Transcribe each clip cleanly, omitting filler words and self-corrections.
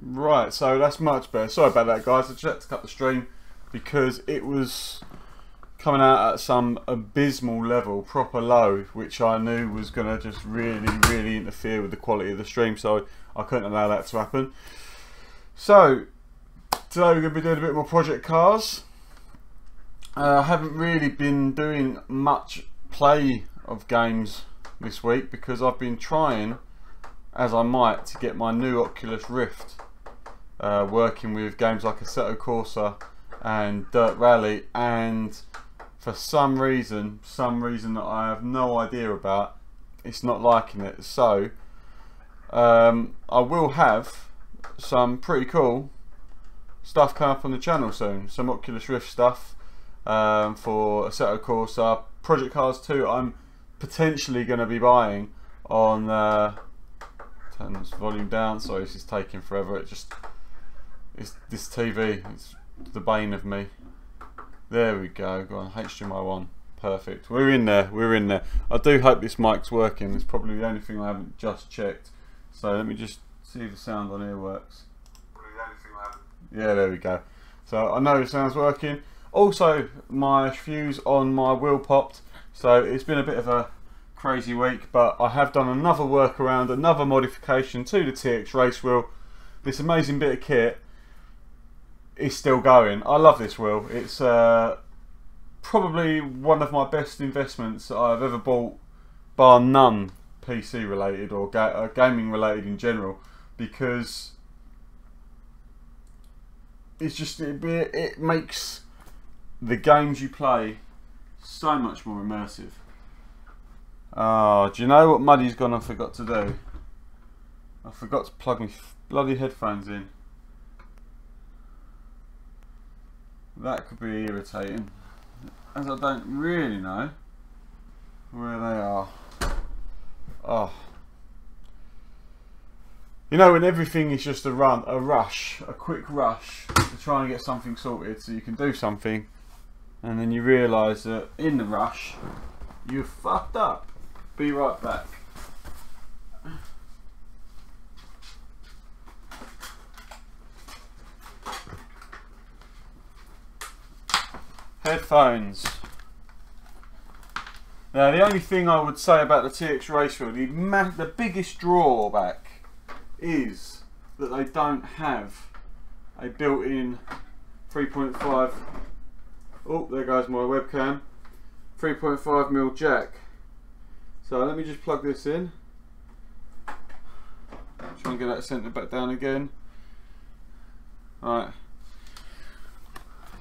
Right, so that's much better. Sorry about that, guys. I just had to cut the stream because it was coming out at some abysmal level, proper low, which I knew was going to just really interfere with the quality of the stream, so I couldn't allow that to happen. So today we're going to be doing a bit more Project Cars. I haven't really been doing much play of games this week because I've been trying, as I might, to get my new Oculus Rift working with games like Assetto Corsa and Dirt Rally, and for some reason that I have no idea about, it's not liking it. So I will have some pretty cool stuff come up on the channel soon, some Oculus Rift stuff for Assetto Corsa. Project Cars 2 I'm potentially going to be buying on turn this volume down, sorry this is taking forever, it's this TV, it's the bane of me. There we go, go on, HDMI 1, perfect, we're in there. I do hope this mic's working, it's probably the only thing I haven't just checked, so let me just see if the sound on here works. Yeah, there we go, so I know the sound's working. Also, my fuse on my wheel popped, so it's been a bit of a crazy week, but I have done another workaround, another modification to the TX race wheel. This amazing bit of kit is still going. I love this wheel. It's probably one of my best investments that I've ever bought, bar none PC related or gaming related in general, because it's just it makes the games you play so much more immersive. Oh, do you know what Muddy's gone and forgot to do? I forgot to plug my bloody headphones in. That could be irritating, as I don't really know where they are. Oh. You know, when everything is just a quick rush to try and get something sorted so you can do something, and then you realise that in the rush you've fucked up. Be right back. Headphones. Now the only thing I would say about the TX race wheel, the biggest drawback is that they don't have a built-in 3.5, oh there goes my webcam, 3.5mm jack. So let me just plug this in, try and get that centered back down again. Right,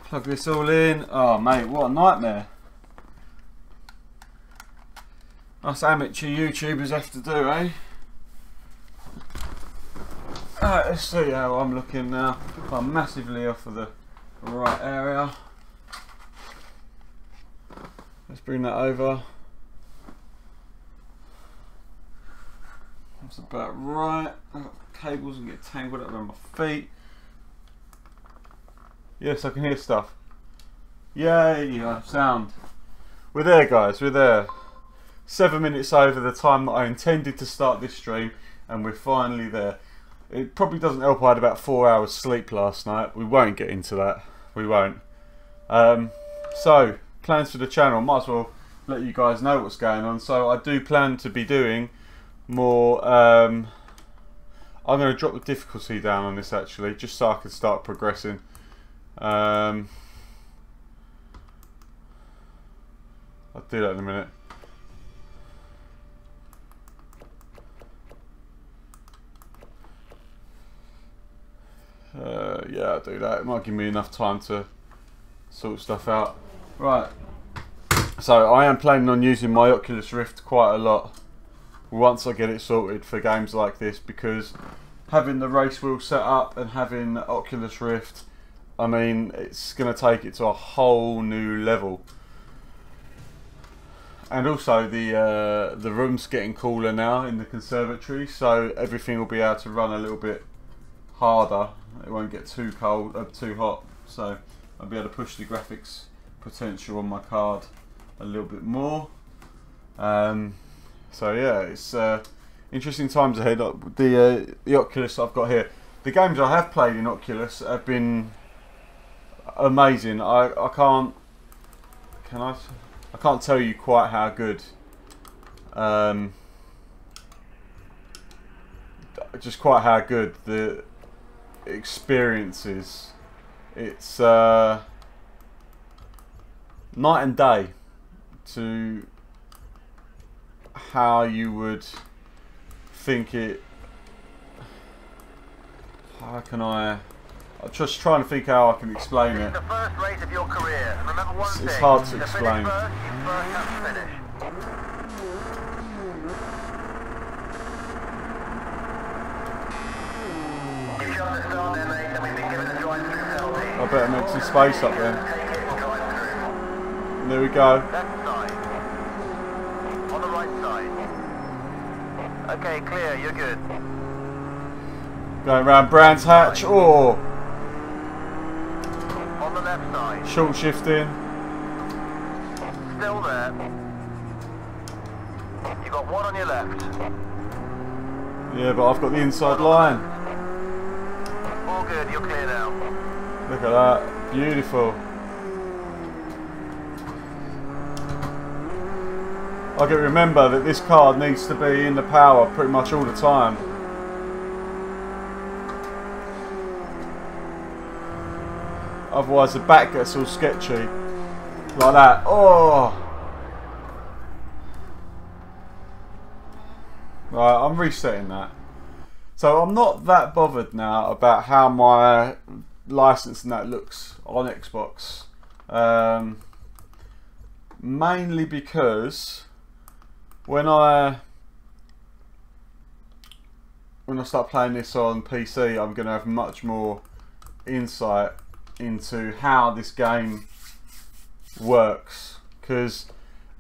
plug this all in. Oh mate, what a nightmare. Us amateur YouTubers have to do, eh? Alright, let's see how I'm looking now. I'm massively off of the right area. Let's bring that over. That's about right. I've got cables and get tangled up around my feet. Yes, I can hear stuff. Yay, sound. We're there, guys, we're there. 7 minutes over the time that I intended to start this stream, and we're finally there. It probably doesn't help I had about 4 hours sleep last night. We won't get into that. We won't. So, plans for the channel. Might as well let you guys know what's going on. So I do plan to be doing more. I'm going to drop the difficulty down on this actually, just so I can start progressing. I'll do that in a minute. Yeah, I'll do that. It might give me enough time to sort stuff out. Right, so I am planning on using my Oculus Rift quite a lot once I get it sorted for games like this, because having the race wheel set up and having Oculus Rift, I mean, it's going to take it to a whole new level. And also the room's getting cooler now in the conservatory, so everything will be able to run a little bit harder. It won't get too cold, too hot, so I'll be able to push the graphics potential on my card a little bit more. So yeah, it's interesting times ahead. The Oculus I've got here, the games I have played in Oculus have been amazing. I can't tell you quite how good. Just quite how good the experience is. It's night and day to how you would think it. How can I'm just trying to think how I can explain it. The first race of your career. Remember one thing. It's hard to explain. You first have to finish. If you understand there, mate, then we've been given the drive-through penalty. I better make some space up there. There we go. Left side. On the right side. Okay, clear. You're good. Going around Brands Hatch. Oh. On the left side. Short shifting. Still there. You got one on your left. Yeah, but I've got the inside line. All good. You're clear now. Look at that. Beautiful. I got to remember that this car needs to be in the power pretty much all the time. Otherwise the back gets all sketchy. Like that. Oh! Right, I'm resetting that. So I'm not that bothered now about how my license and that looks on Xbox. Mainly because when I start playing this on PC, I'm going to have much more insight into how this game works, because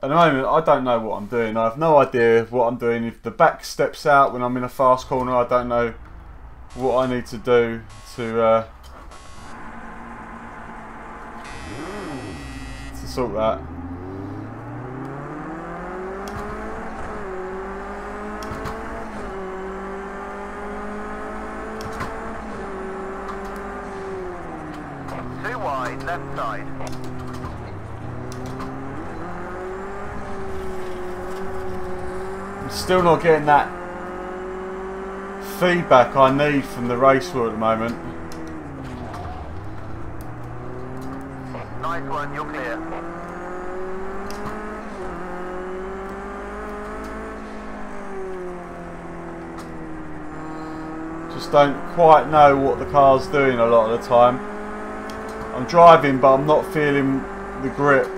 at the moment I don't know what I'm doing. I have no idea what I'm doing. If the back steps out when I'm in a fast corner, I don't know what I need to do to sort that. Too wide, left side. I'm still not getting that feedback I need from the race wheel at the moment. Nice one, you're clear. Just don't quite know what the car's doing a lot of the time. I'm driving, but I'm not feeling the grip.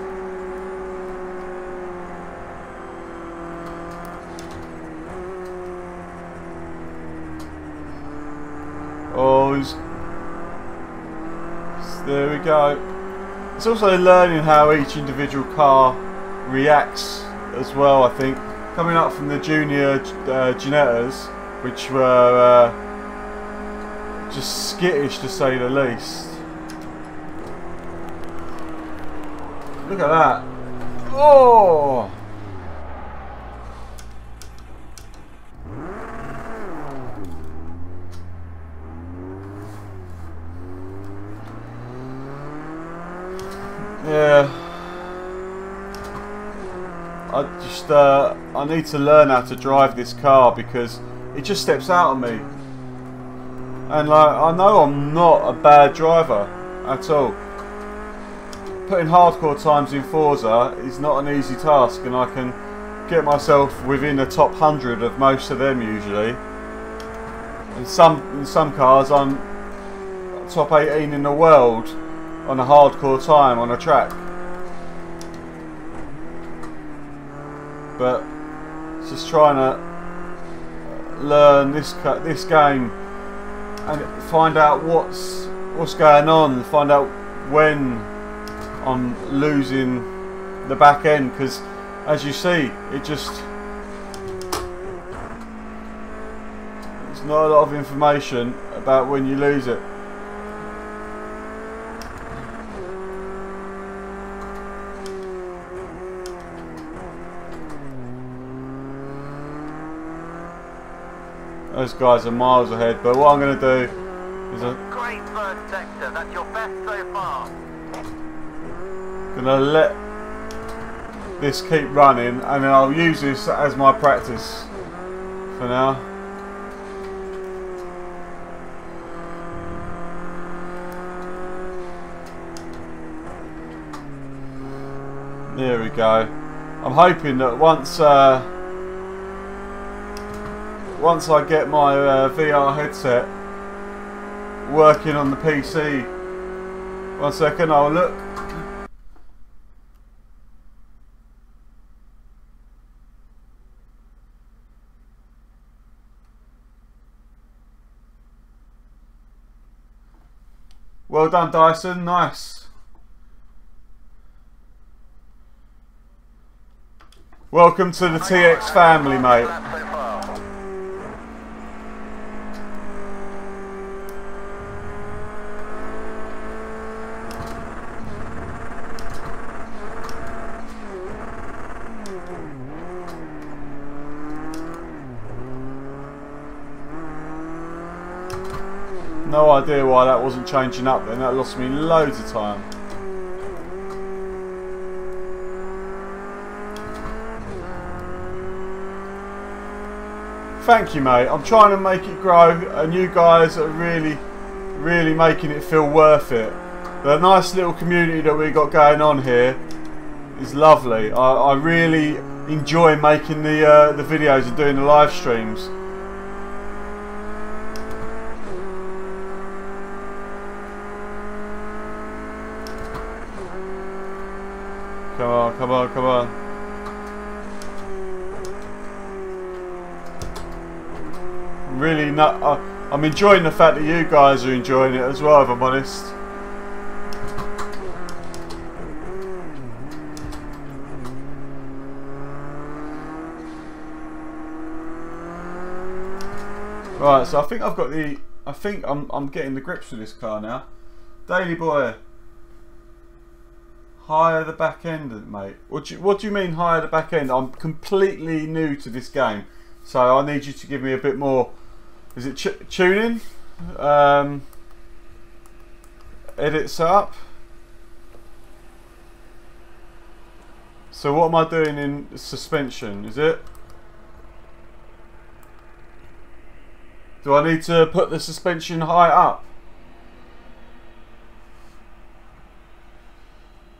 Oh, there we go. It's also learning how each individual car reacts as well, I think. Coming up from the junior Ginettas, which were just skittish to say the least. Look at that. Oh! Yeah. I need to learn how to drive this car because it just steps out on me. And like, I know I'm not a bad driver at all. Putting hardcore times in Forza is not an easy task, and I can get myself within the top 100 of most of them usually. In some cars I'm top 18 in the world on a hardcore time on a track. But just trying to learn this game and find out what's going on, find out when I'm losing the back end, because as you see, there's not a lot of information about when you lose it. Those guys are miles ahead, but what I'm going to do Great first sector. That's your best so far. Gonna let this keep running, and then I'll use this as my practice for now. There we go. I'm hoping that once I get my VR headset working on the PC, 1 second, I'll look. Well done, Dyson. Nice. Welcome to the TX family, mate. No idea why that wasn't changing up then. That lost me loads of time. Thank you, mate. I'm trying to make it grow, and you guys are really making it feel worth it. The nice little community that we got going on here is lovely. I really enjoy making the videos and doing the live streams. Come on, come on, come on. Really not. I'm enjoying the fact that you guys are enjoying it as well, if I'm honest. Right, so I think I've got the. I think I'm getting the grips with this car now. Daily boy. Higher the back end, mate. What do you mean higher the back end? I'm completely new to this game, so I need you to give me a bit more. Is it tuning? Edit setup. So what am I doing in suspension? Is it? Do I need to put the suspension high up?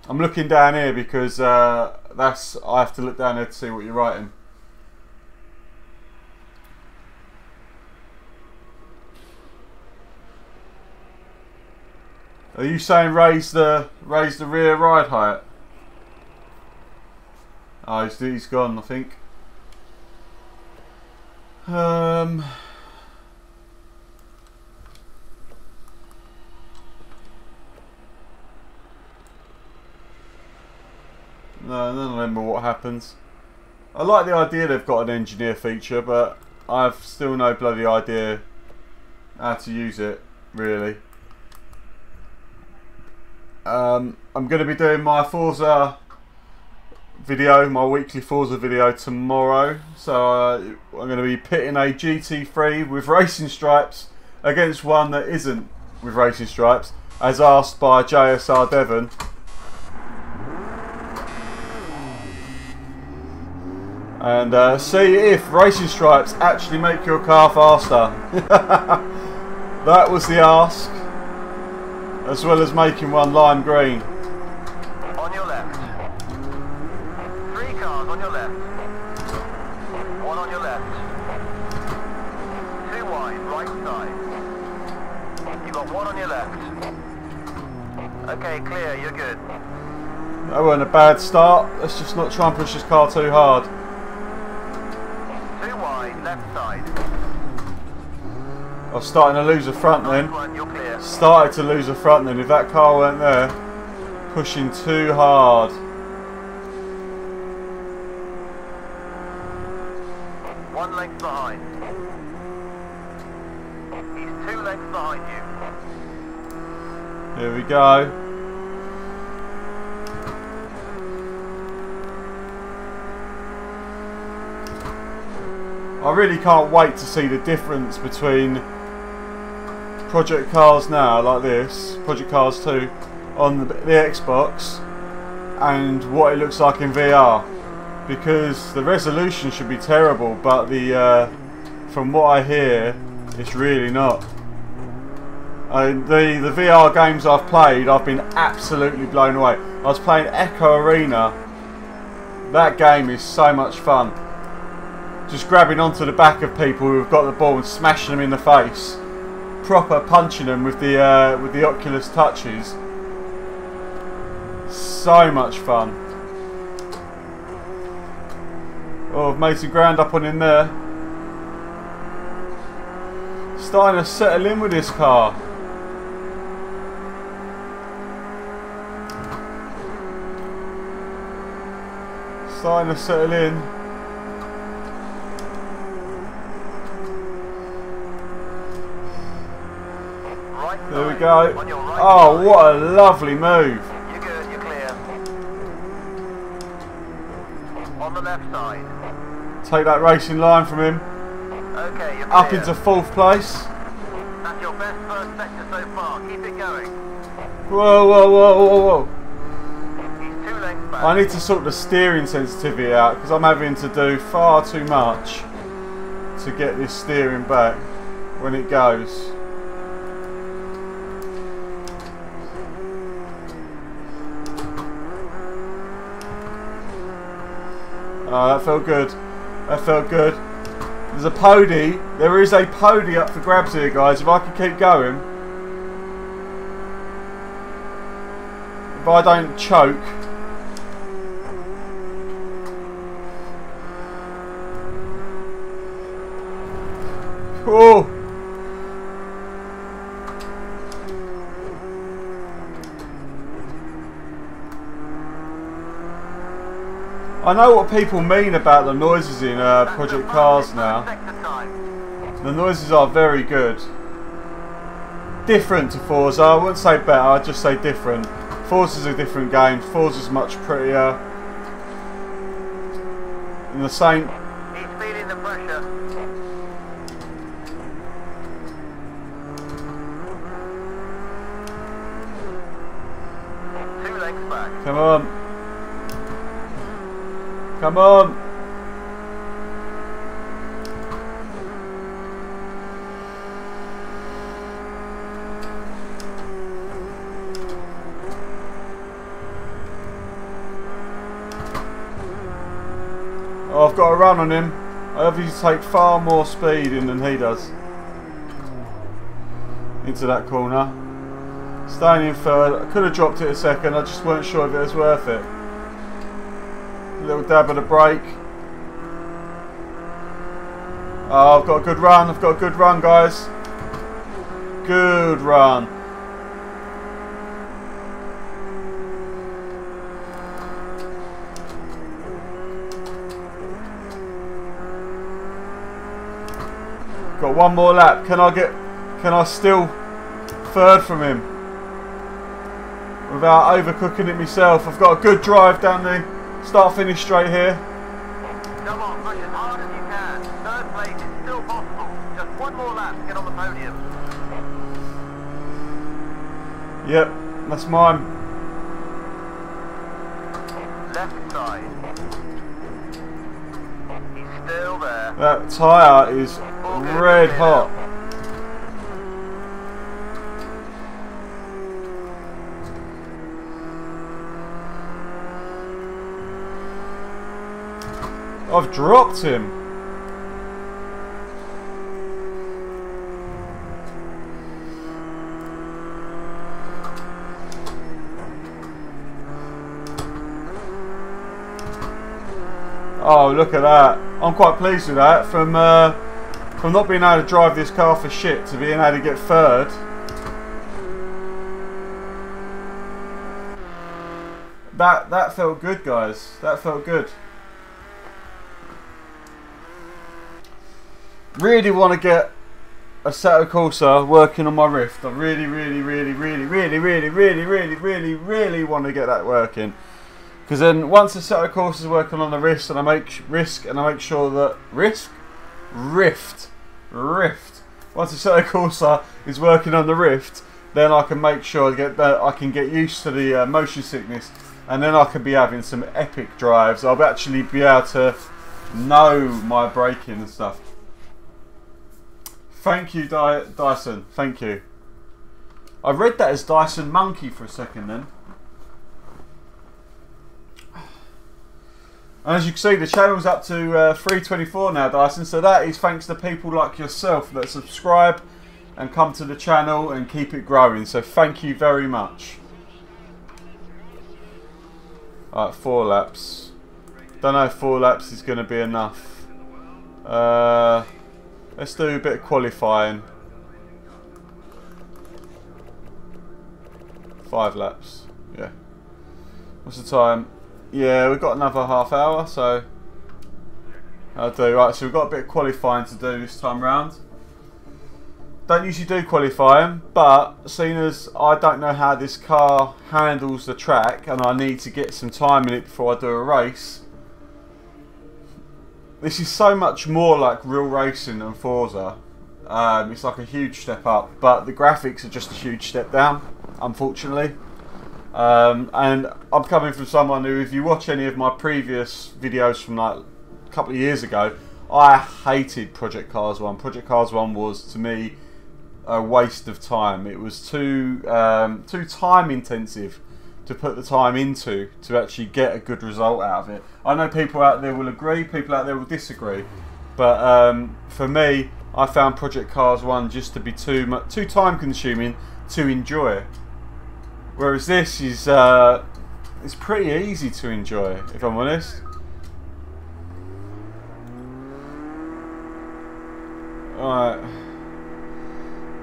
I'm looking down here because I have to look down there to see what you're writing. Are you saying raise the rear ride height? Oh, he's gone, I think. No, I don't remember what happens. I like the idea they've got an engineer feature, but I've still no bloody idea how to use it, really. I'm going to be doing my Forza video, my weekly Forza video tomorrow. So I'm going to be pitting a GT3 with racing stripes against one that isn't with racing stripes, as asked by JSR Devon. And see if racing stripes actually make your car faster. That was the ask. As well as making one lime green. On your left. 3 cars on your left. 1 on your left. 2 wide, right side. You got 1 on your left. Okay, clear, you're good. That wasn't a bad start. Let's just not try and push this car too hard. 2 wide, left side. I was starting to lose the front then. Started to lose the front then. If that car weren't there, pushing too hard. One length behind. He's 2 lengths behind you. Here we go. I really can't wait to see the difference between Project Cars now, like this, Project Cars 2, on the Xbox, and what it looks like in VR, because the resolution should be terrible, but the from what I hear, it's really not. The VR games I've played, I've been absolutely blown away. I was playing Echo Arena. That game is so much fun. Just grabbing onto the back of people who've got the ball and smashing them in the face. Proper punching them with the Oculus touches. So much fun. Oh, I've made some ground up on in there. Starting to settle in with this car. Starting to settle in. There we go. Oh, what a lovely move. You're good, you're clear. On the left side. Take that racing line from him. Okay, you're clear. Up into 4th place. That's your best first sector so far. Keep it going. Whoa, whoa, whoa, whoa, whoa. He's 2 lengths back. I need to sort the steering sensitivity out because I'm having to do far too much to get this steering back when it goes. Oh, that felt good. That felt good. There's a pody. There is a pody up for grabs here, guys. If I can keep going. If I don't choke. Oh! I know what people mean about the noises in Project Cars now. The noises are very good. Different to Forza. I wouldn't say better, I'd just say different. Forza's a different game. Forza's much prettier. And the same... He's feeling the pressure. Two legs back. Come on. Come on! Oh, I've got a run on him. I obviously take far more speed in than he does. Into that corner. Staying in 3rd. I could have dropped it a second, I just weren't sure if it was worth it. Little dab of the brake. Oh, I've got a good run. I've got a good run, guys. Good run. Got one more lap. Can I steal 3rd from him without overcooking it myself? I've got a good drive down the start finish straight here. Come on, push as hard as you can. 3rd place is still possible. Just one more lap to get on the podium. Yep, that's mine. Left side. He's still there. That tyre is red hot. I've dropped him. Oh, look at that. I'm quite pleased with that. From not being able to drive this car for shit to being able to get 3rd. That felt good, guys. That felt good. Really want to get a Assetto Corsa working on my Rift. I really want to get that working. Because then once the Assetto Corsa is working on the Rift, and I make sure that Rift, Once the Assetto Corsa is working on the Rift, then I can make sure I can get used to the motion sickness, and then I can be having some epic drives. I'll actually be able to know my braking and stuff. Thank you, Dyson. Thank you. I read that as Dyson Monkey for a second then. And as you can see, the channel's up to 324 now, Dyson. So that is thanks to people like yourself that subscribe and come to the channel and keep it growing. So thank you very much. Alright, 4 laps. Don't know if 4 laps is going to be enough. Let's do a bit of qualifying. 5 laps. Yeah. What's the time? Yeah, we've got another half hour, so I'll do. Right, so we've got a bit of qualifying to do this time round. Don't usually do qualifying, but seeing as I don't know how this car handles the track and I need to get some time in it before I do a race, this is so much more like real racing than Forza. It's like a huge step up, but the graphics are just a huge step down, unfortunately. And I'm coming from someone who, if you watch any of my previous videos from like a couple of years ago, I hated Project Cars 1. Project Cars 1 was, to me, a waste of time. It was too time intensive to put the time into to actually get a good result out of it. I know people out there will agree, people out there will disagree, but for me, I found Project Cars 1 just to be too time consuming to enjoy. Whereas this is it's pretty easy to enjoy, if I'm honest. Alright.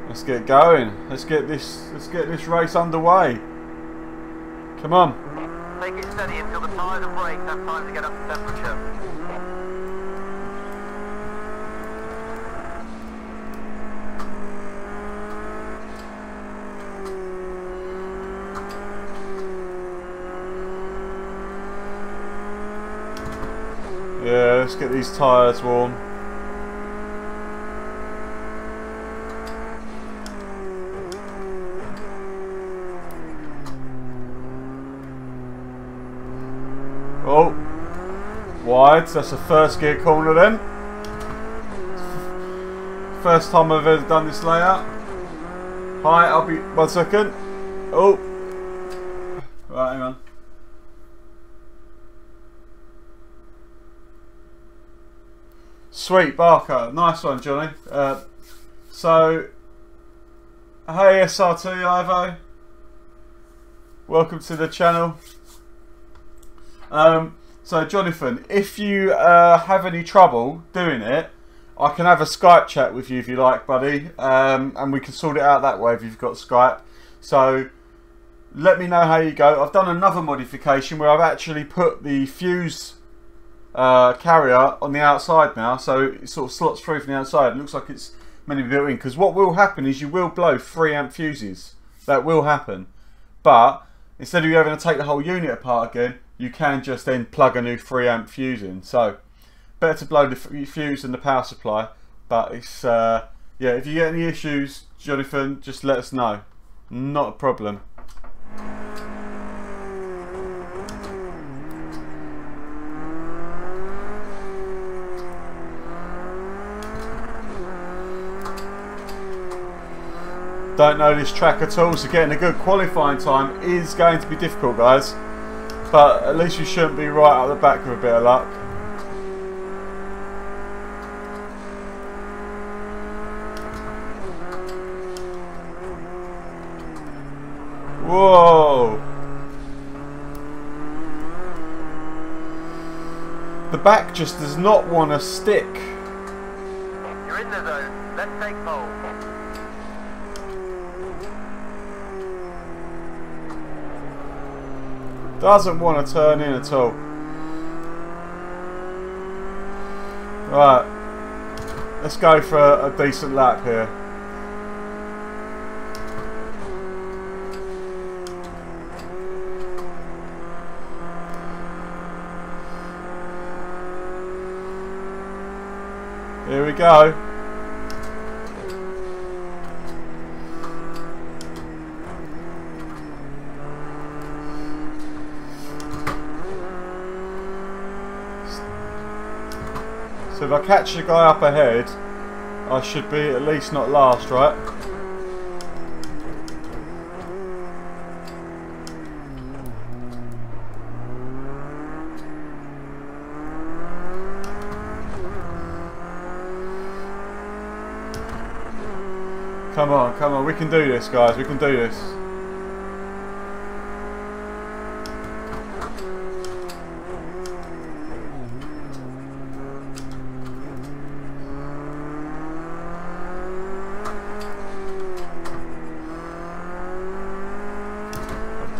Let's get going. Let's get this race underway. Come on. Take it steady until the tyres and brakes have time to get up to temperature. Yeah, let's get these tyres warm. Oh, wide. That's a first gear corner then. First time I've ever done this layout. Hi, I'll be 1 second. Oh, right, hang on. Sweet, Barker. Nice one, Johnny. So, hey SR2 Ivo. Welcome to the channel. So Jonathan, if you have any trouble doing it, I can have a Skype chat with you if you like, buddy, and we can sort it out that way if you've got Skype. So let me know how you go. I've done another modification where I've actually put the fuse carrier on the outside now, so it sort of slots through from the outside. It looks like it's meant to be built in, because what will happen is you will blow 3 amp fuses. That will happen, but instead of you having to take the whole unit apart again, you can just then plug a new 3 amp fuse in. So better to blow the fuse than the power supply, but it's yeah, if you get any issues, Jonathan, just let us know. Not a problem. Don't know this track at all, so getting a good qualifying time is going to be difficult, guys. But at least you shouldn't be right at the back with a bit of luck. Whoa! The back just does not want to stick. You're in the zone. Let's take pole. Doesn't want to turn in at all. Right, let's go for a decent lap here. Here we go. if I catch the guy up ahead, I should be at least not last, right? Come on, come on, we can do this, guys, we can do this.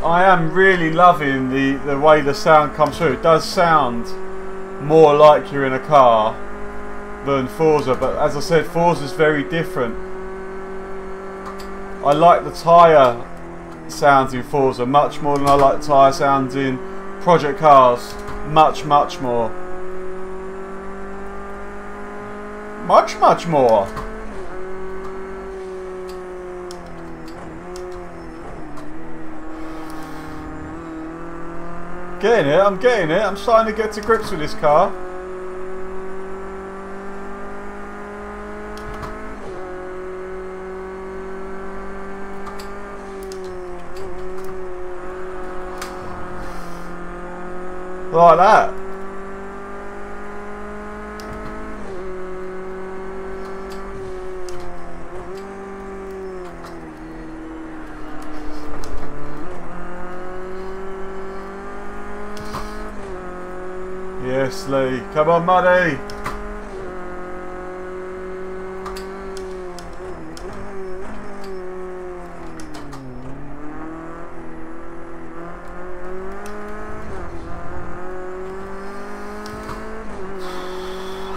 I am really loving the way the sound comes through. It does sound more like you're in a car than Forza, but as I said, Forza's very different. I like the tyre sounds in Forza much more than I like the tyre sounds in Project Cars. Much, much more. Much, much more. Getting it, I'm getting it. I'm starting to get to grips with this car. Like that. Yes, Lee. Come on, Muddy.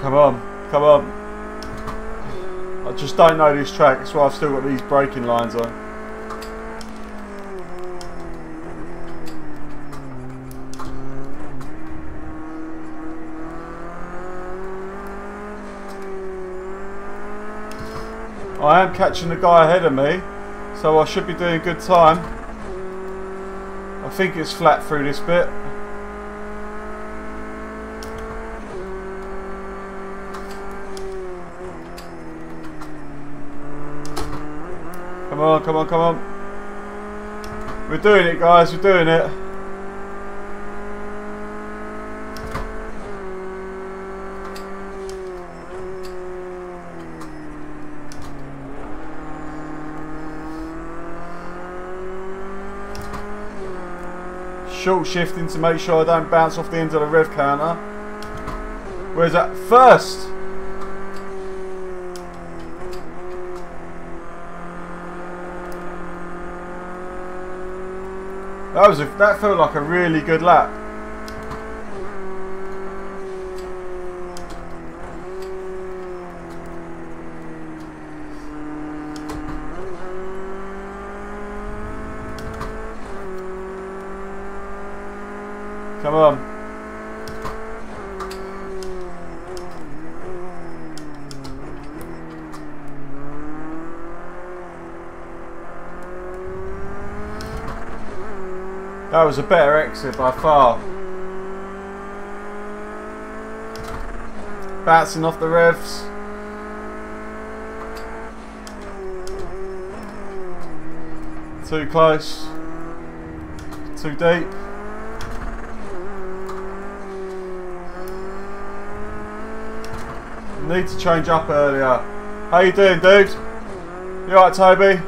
Come on, come on. I just don't know this track, that's why I've still got these braking lines on. I am catching the guy ahead of me, so I should be doing good time. I think it's flat through this bit. Come on, come on, come on. We're doing it, guys, we're doing it. Short shifting to make sure I don't bounce off the end of the rev counter. Where's that? First! That felt like a really good lap. Come on. That was a better exit by far. Bouncing off the revs. Too close. Too deep. Need to change up earlier. How you doing, dude? You alright, Toby?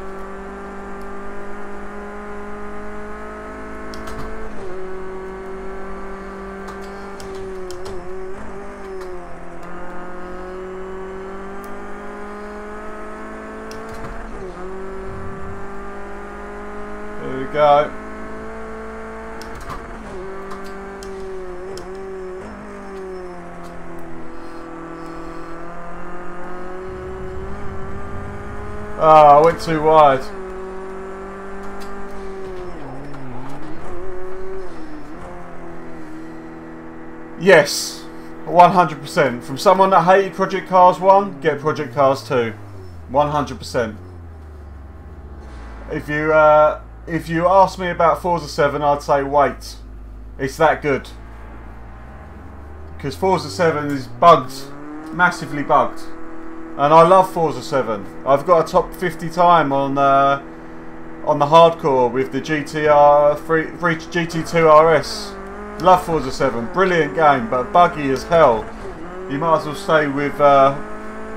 There we go. Ah, I went too wide. Yes, 100%. From someone that hated Project Cars 1, get Project Cars 2. 100%. If you ask me about Forza 7, I'd say wait. It's that good. Because Forza 7 is bugged massively bugged. And I love Forza 7. I've got a top 50 time on the hardcore with the GT2 RS. Love Forza 7, brilliant game, but buggy as hell. You might as well stay with,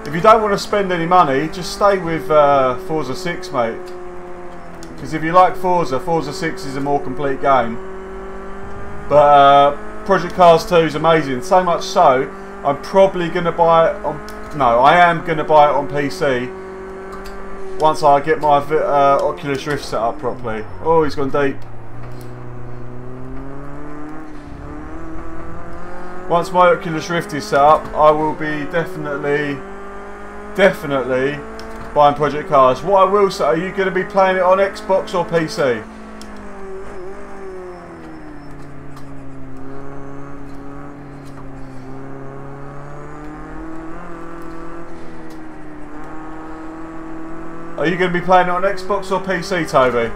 if you don't want to spend any money, just stay with Forza 6, mate. Because if you like Forza, Forza 6 is a more complete game. But Project Cars 2 is amazing, so much so, I'm probably going to buy it on, no, I am going to buy it on PC once I get my Oculus Rift set up properly. Oh, he's gone deep. Once my Oculus Rift is set up, I will be definitely buying Project Cars. What I will say, are you going to be playing it on Xbox or PC? Are you going to be playing it on Xbox or PC, Toby?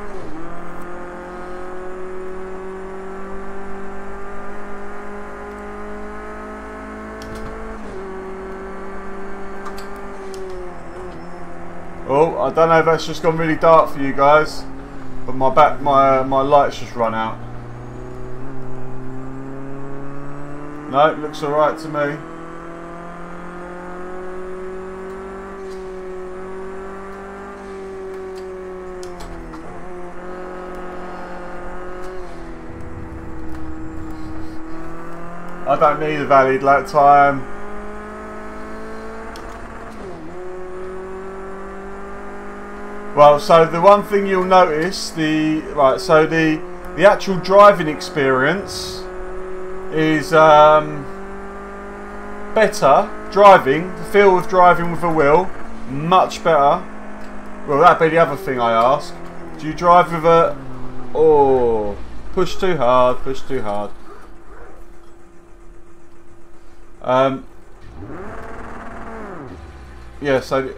Oh, I don't know if that's just gone really dark for you guys, but my lights just run out. No, it looks alright to me. I don't need a valid lap time. Well, so the one thing you'll notice, the actual driving experience is better. Driving, the feel of driving with a wheel, much better. Well, that'd be the other thing I ask. Do you drive with a... Oh, push too hard, push too hard. Yeah, so the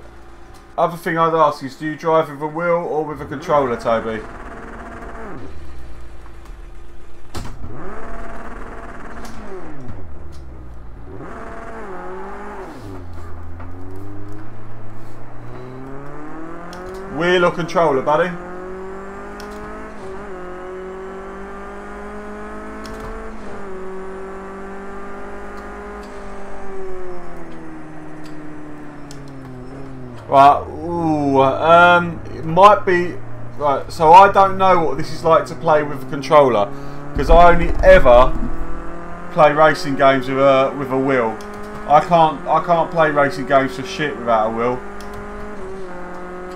other thing I'd ask is, do you drive with a wheel or with a controller, Toby? Wheel or controller, buddy? Right, ooh, it might be, right, so I don't know what this is like to play with a controller, because I only ever play racing games with a wheel. I can't play racing games for shit without a wheel.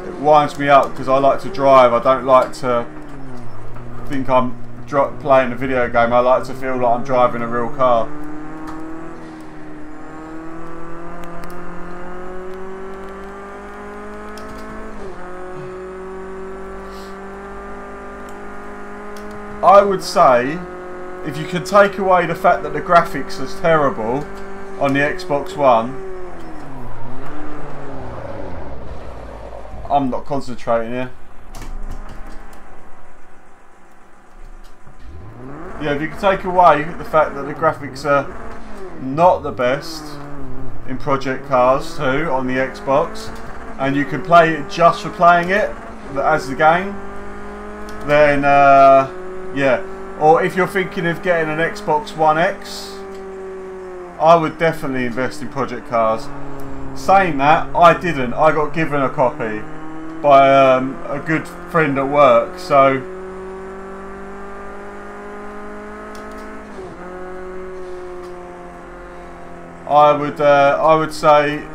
It winds me up because I like to drive. I don't like to think I'm playing a video game. I like to feel like I'm driving a real car. I would say, if you could take away the fact that the graphics is terrible on the Xbox One, I'm not concentrating here. Yeah, if you could take away the fact that the graphics are not the best in Project Cars 2 on the Xbox, and you can play it just for playing it as the game, then yeah, or if you're thinking of getting an Xbox One X, I would definitely invest in Project Cars. Saying that, I didn't. I got given a copy by a good friend at work, so I would say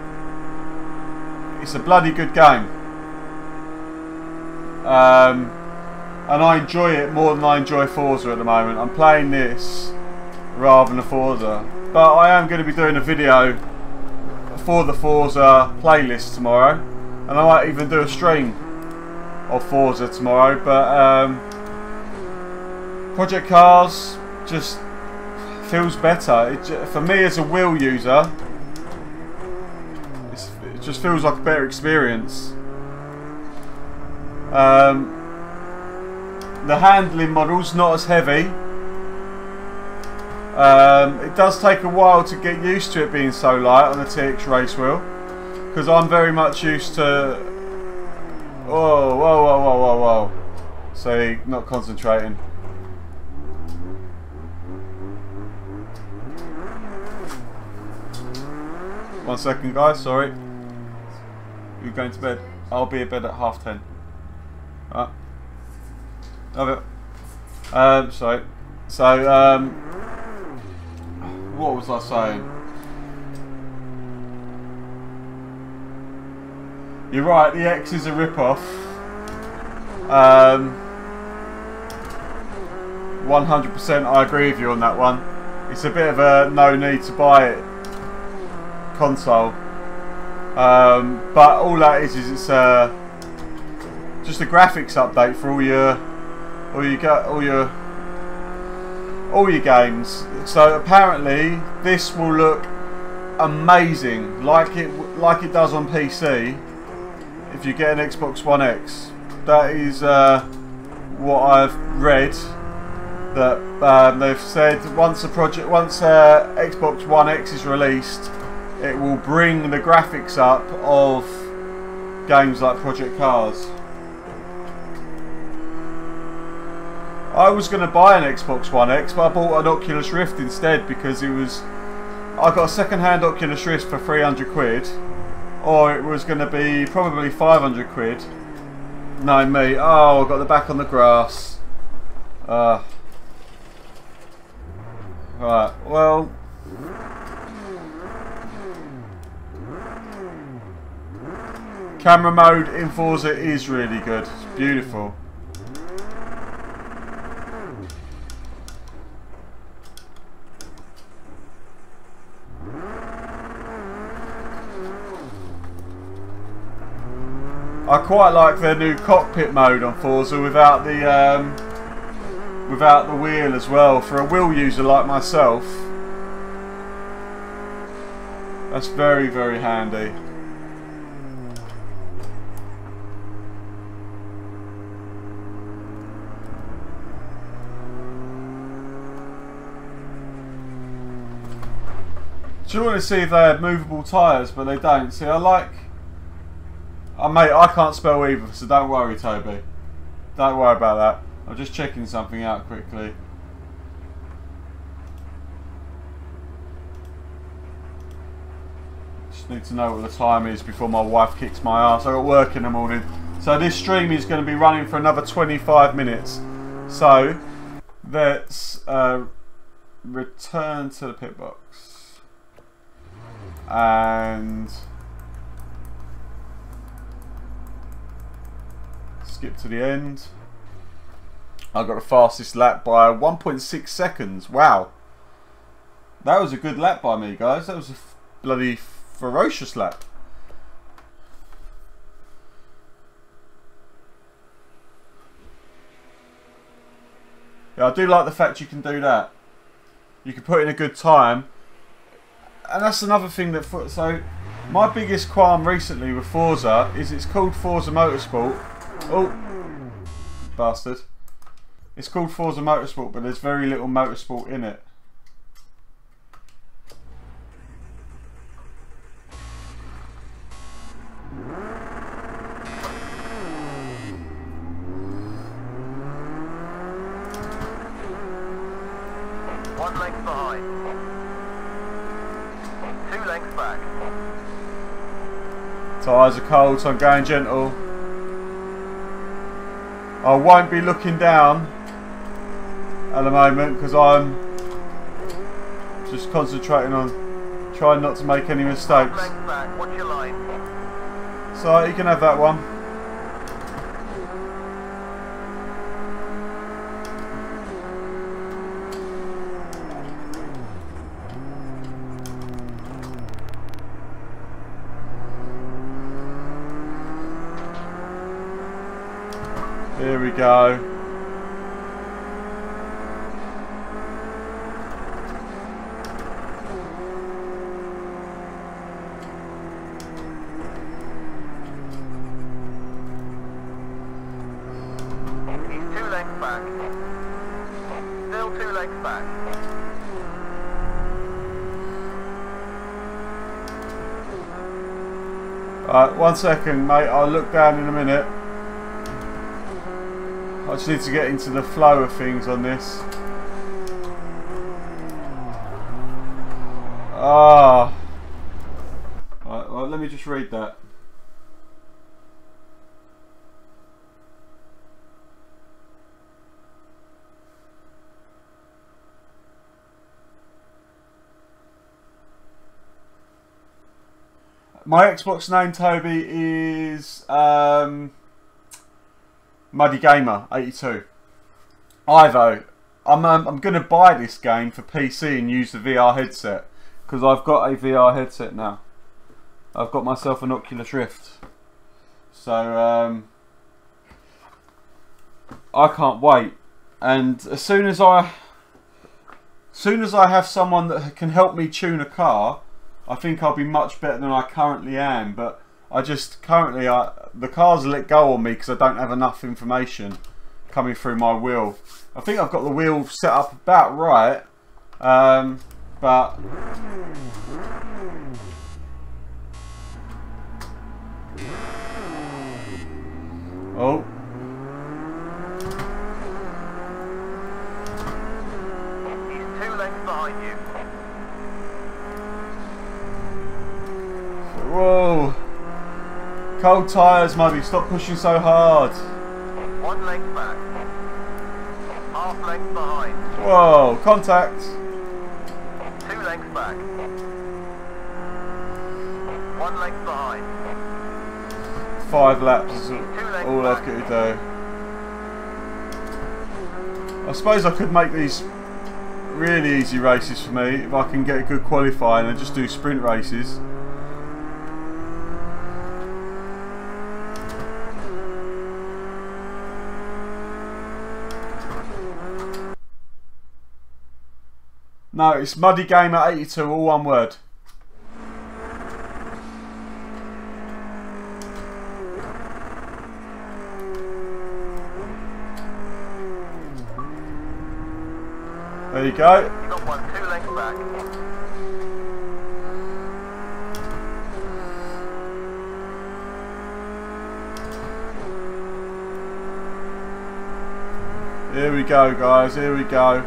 it's a bloody good game. And I enjoy it more than I enjoy Forza at the moment. I'm playing this rather than a Forza. But I am going to be doing a video for the Forza playlist tomorrow. And I might even do a stream of Forza tomorrow. But Project Cars just feels better. For me as a wheel user, it just feels like a better experience. The handling model's not as heavy, It does take a while to get used to it being so light on the TX race wheel, because I'm very much used to. Whoa, whoa, whoa, whoa, whoa, whoa! See, not concentrating. One second, guys. Sorry. You're going to bed. I'll be in bed at 10:30. Alright. Love it. Sorry. So, what was I saying? You're right, the X is a rip-off. 100% I agree with you on that one. It's a bit of a no need to buy it console. But all that is it's just a graphics update for all your games. So apparently this will look amazing, like it does on PC. If you get an Xbox One X, that is what I've read. That they've said once Xbox One X is released, it will bring the graphics up of games like Project Cars. I was going to buy an Xbox One X, but I bought an Oculus Rift instead because I got a second-hand Oculus Rift for 300 quid, or it was going to be probably 500 quid. Knowing me, oh, I got the back on the grass. Right, well. Camera mode in Forza is really good. It's beautiful. I quite like their new cockpit mode on Forza without the wheel as well. For a wheel user like myself, that's very, very handy. Do you want to see if they have movable tyres, but they don't. See, mate, I can't spell either, so don't worry, Toby. Don't worry about that. I'm just checking something out quickly. Just need to know what the time is before my wife kicks my ass. I got work in the morning. So this stream is going to be running for another 25 minutes. So let's return to the pit box. And skip to the end. I got the fastest lap by 1.6 seconds. Wow. That was a good lap by me, guys. That was a bloody ferocious lap. Yeah, I do like the fact you can do that. You can put in a good time. And that's another thing that... So, my biggest qualm recently with Forza is it's called Forza Motorsport. Oh, bastard. It's called Forza Motorsport, but there's very little motorsport in it. One length behind. 2 lengths back. Tyres are cold, so I'm going gentle. I won't be looking down at the moment because I'm just concentrating on trying not to make any mistakes. 1 length back. Watch your line. So you can have that one. Here we go. He's 2 lengths back. Still 2 lengths back. Right, 1 second, mate. I'll look down in a minute. I just need to get into the flow of things on this. Ah. Right, well, let me just read that. My Xbox name, Toby, is muddygamer 82. Ivo, I'm going to buy this game for PC and use the VR headset because I've got a VR headset now. I've got myself an Oculus Rift, so I can't wait. And as soon as I have someone that can help me tune a car, I think I'll be much better than I currently am. But I just currently the car's let go on me because I don't have enough information coming through my wheel. I think I've got the wheel set up about right, but oh. He's 2 lengths behind you. Whoa. Cold tyres, Muddy. Stop pushing so hard. 1 length back. Half length behind. Whoa. Contact. 2 lengths back. 1 length behind. 5 laps is all I've got to do. I suppose I could make these really easy races for me if I can get a good qualifying and just do sprint races. No, it's muddygamer 82, all one word. There you go. You got 1 2 lengths back. Here we go, guys. Here we go.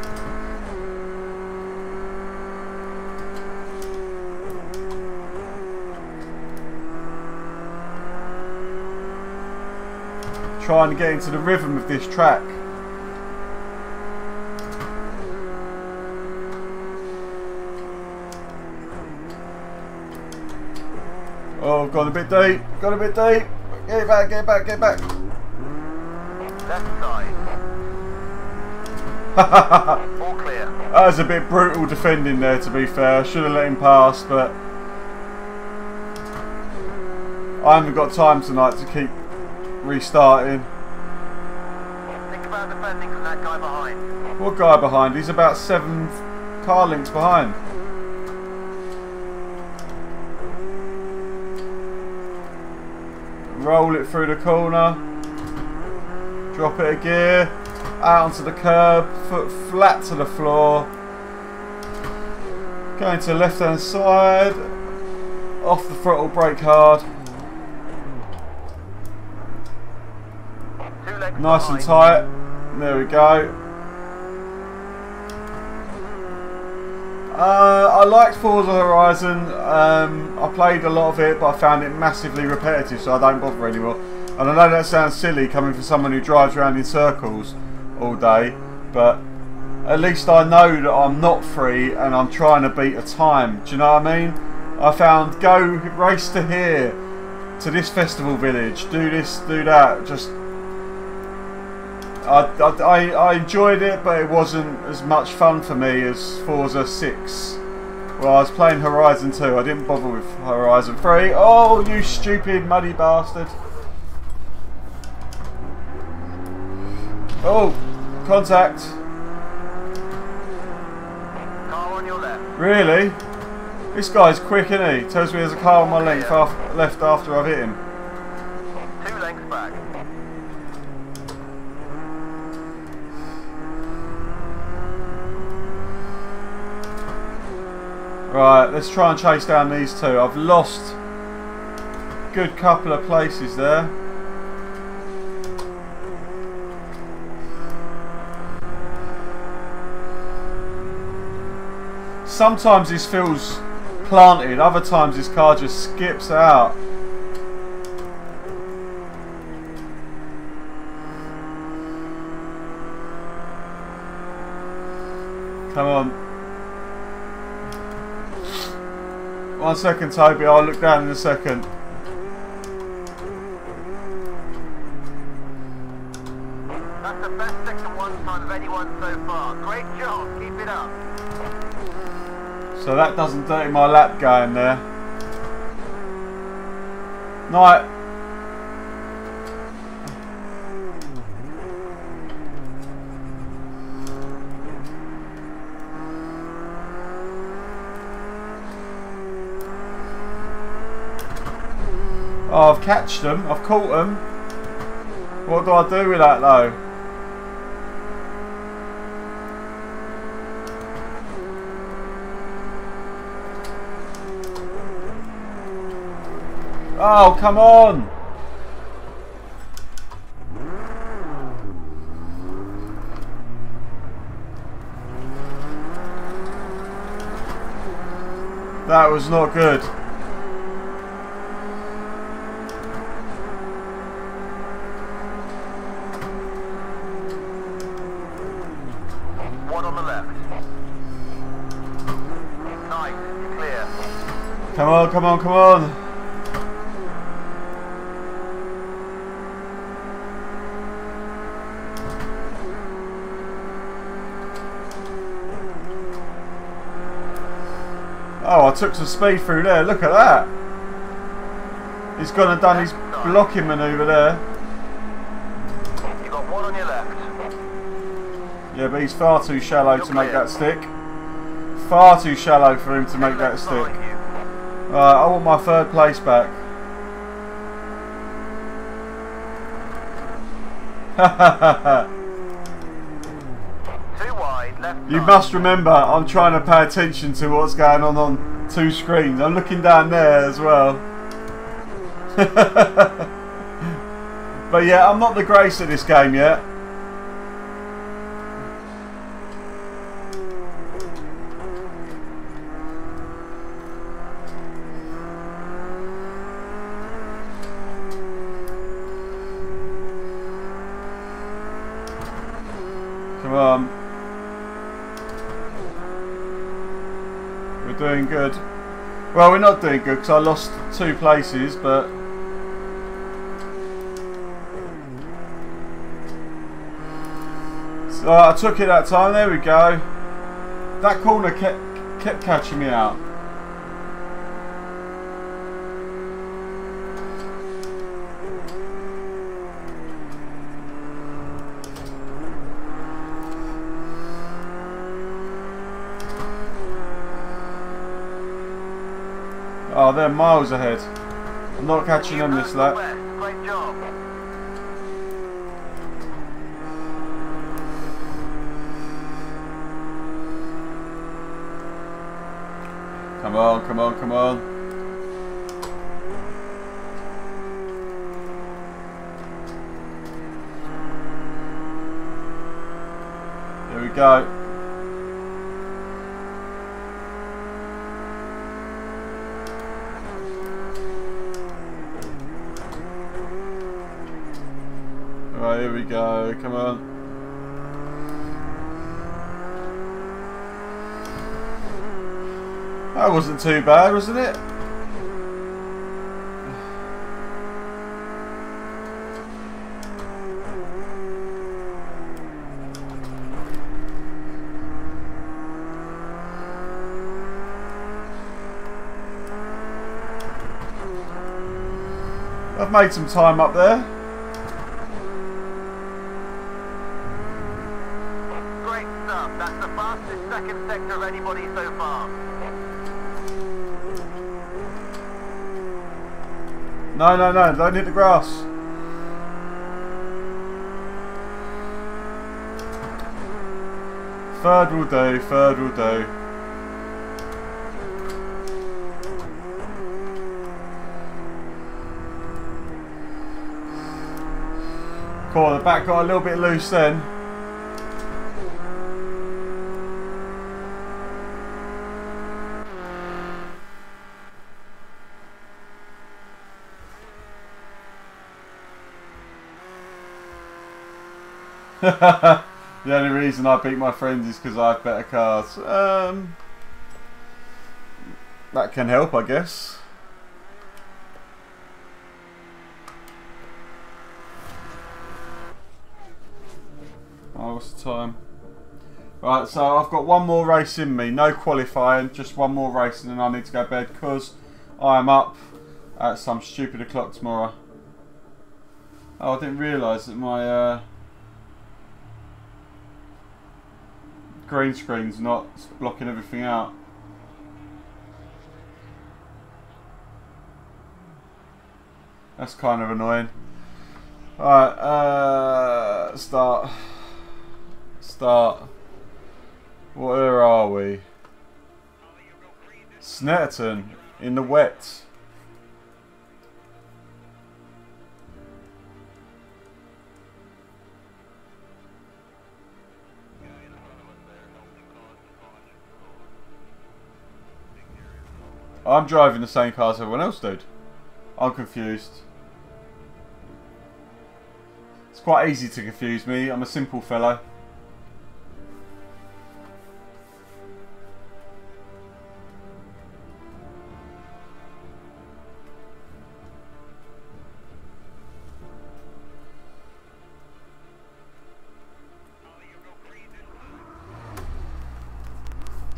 Trying to get into the rhythm of this track. Oh, gone a bit deep. Got a bit deep. Get it back, get it back, get it back. Left side. All clear. That was a bit brutal defending there, to be fair. I should have let him pass, but I haven't got time tonight to keep restarting. Think about defending from that guy behind. What guy behind? He's about 7 car lengths behind. Roll it through the corner. Drop it a gear. Out onto the curb. Foot flat to the floor. Going to the left hand side. Off the throttle, brake hard. Nice and tight. There we go. I liked Forza Horizon. I played a lot of it, but I found it massively repetitive, so I don't bother anymore. And I know that sounds silly coming from someone who drives around in circles all day, but at least I know that I'm not free and I'm trying to beat a time. Do you know what I mean? I found go race to here, to this festival village, do this, do that. Just I enjoyed it, but it wasn't as much fun for me as Forza 6. Well, I was playing Horizon 2. I didn't bother with Horizon 3. Oh, you stupid muddy bastard. Oh, contact. Car on your left. Really? This guy's quick, isn't he? Tells me there's a car on my left after I've hit him. 2 lengths back. Right, let's try and chase down these two. I've lost good couple of places there. Sometimes this feels planted, other times this car just skips out. Come on. 1 second, Toby, I'll look down in a second. That's the best Section 1 time of anyone so far. Great job, keep it up. So that doesn't dirty my lap going there. Night. Oh, I've catched them. I've caught them. What do I do with that though? Oh, come on! That was not good. One on the left. Nice, clear. Come on, come on, come on! Oh, I took some speed through there. Look at that. He's gone and done his blocking manoeuvre there. You got one on your left. Yeah, but he's far too shallow to make that stick. Far too shallow for him to make that stick. Right, I want my 3rd place back. Too wide, left You side. must remember, I'm trying to pay attention to what's going on 2 screens. I'm looking down there as well. But yeah, I'm not the greatest at this game yet. Come on. We're doing good. Well, we're not doing good because I lost 2 places, but so I took it that time. There we go. That corner kept catching me out. Oh, they're miles ahead. I'm not catching them this lap. Great job. Come on, come on, come on. There we go. Right, here we go, come on. That wasn't too bad, wasn't it? I've made some time up there. Great stuff. That's the fastest 2nd sector of anybody so far. No, no, no, don't hit the grass. Third will do, 3rd will do. Cool, the back got a little bit loose then. The only reason I beat my friends is because I have better cars. That can help, I guess. Oh, what's the time? Right, so I've got one more race in me. No qualifying, just one more race and then I need to go to bed because I am up at some stupid o'clock tomorrow. Oh, I didn't realise that my green screen's not blocking everything out. That's kind of annoying. Alright, start. Where are we? Snetterton, in the wet. I'm driving the same car as everyone else, dude. I'm confused. It's quite easy to confuse me. I'm a simple fellow.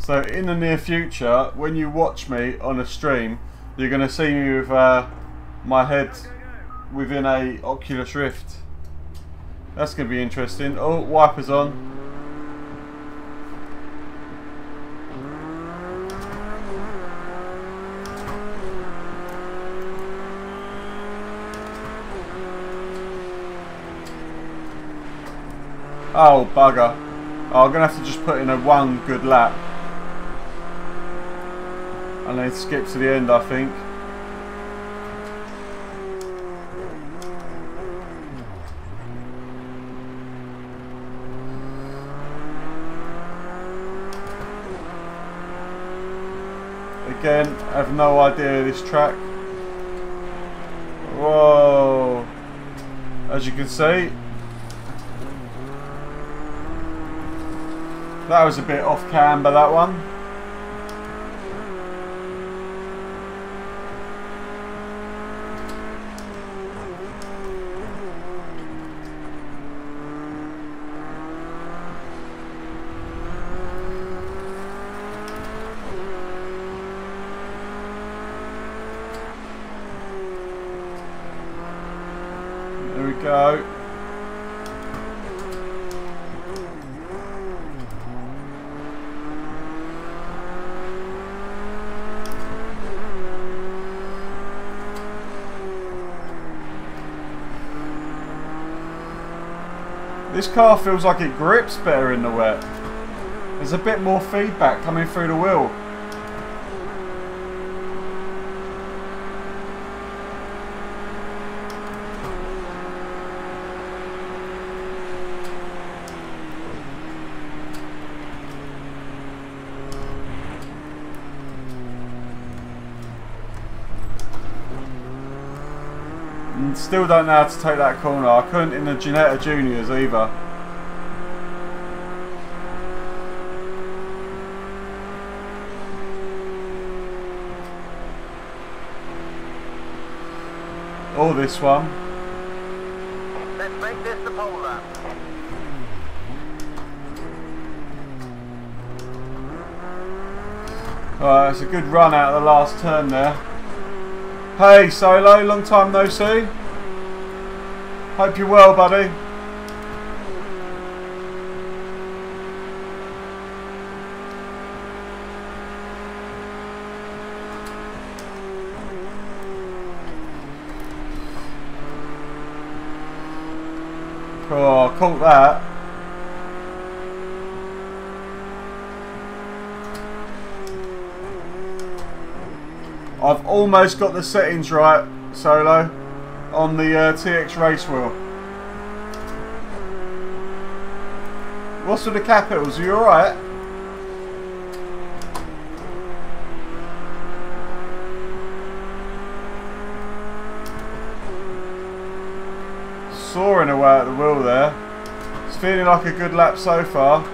So in the near future, when you watch me on a stream, you're going to see me with my head within a Oculus Rift. That's going to be interesting. Oh, wipers on. Oh, bugger. Oh, I'm going to have to just put in a one good lap. And then skip to the end, I think. Again, I have no idea of this track. Whoa. As you can see, that was a bit off camber, that one. There we go. This car feels like it grips better in the wet. There's a bit more feedback coming through the wheel. And still don't know how to take that corner. I couldn't in the Ginetta Juniors either. Or this one. Let's make this the pole lap. Alright, it's a good run out of the last turn there. Hey Solo, long time no see. Hope you're well, buddy. Oh, caught that. I've almost got the settings right, Solo, on the TX race wheel. What's with the capitals? Are you alright? Soaring away at the wheel there. It's feeling like a good lap so far.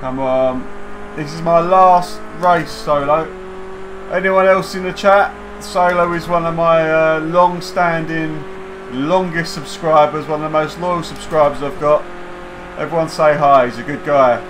Come on. This is my last race, Solo. Anyone else in the chat? Solo is one of my long-standing, longest subscribers, one of the most loyal subscribers I've got. Everyone say hi, he's a good guy.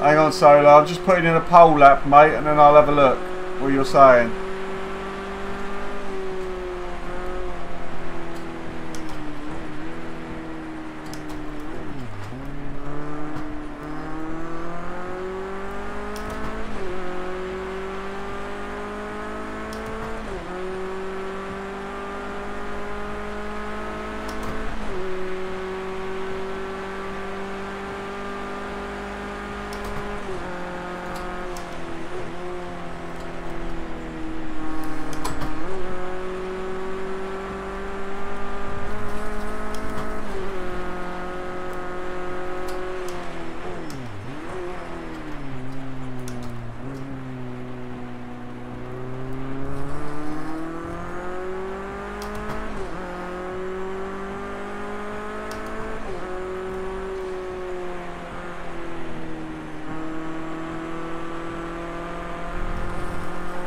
Hang on, Solo, I'm just putting in a pole lap, mate, and then I'll have a look what you're saying.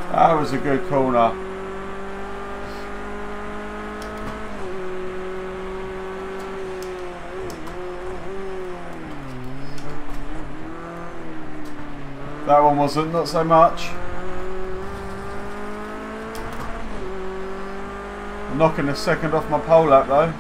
That was a good corner. That one wasn't, not so much. I'm knocking a second off my pole lap though.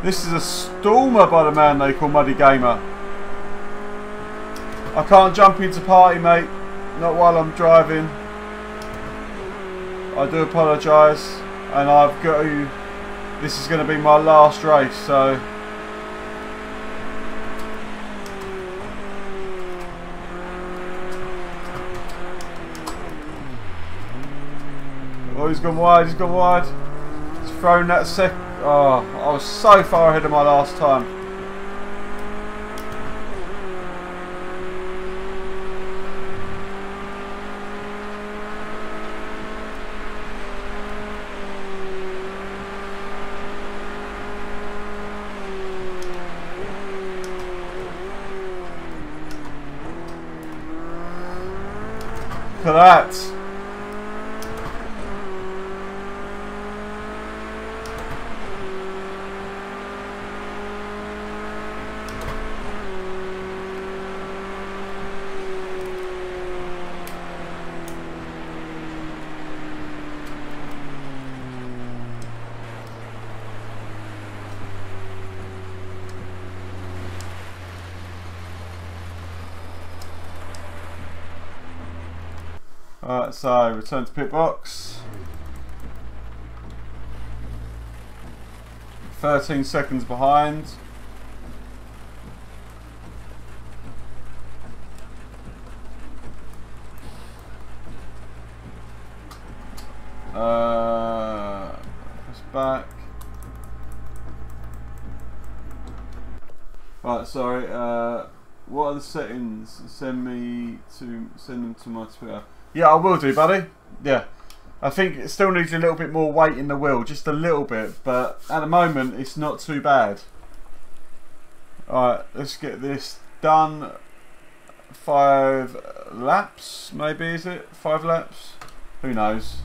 This is a stormer by the man they call Muddy Gamer. I can't jump into party, mate. Not while I'm driving. I do apologise. And I've got to... This is going to be my last race, so... Oh, he's gone wide, he's gone wide. He's thrown that second... Oh, I was so far ahead of my last time. Look at that. Alright, so return to pit box. 13 seconds behind. Press back. Right, sorry. What are the settings? Send them to my Twitter. Yeah, I will do, buddy. Yeah. I think it still needs a little bit more weight in the wheel, just a little bit, but at the moment it's not too bad. Alright, let's get this done. 5 laps, maybe, is it? 5 laps? Who knows?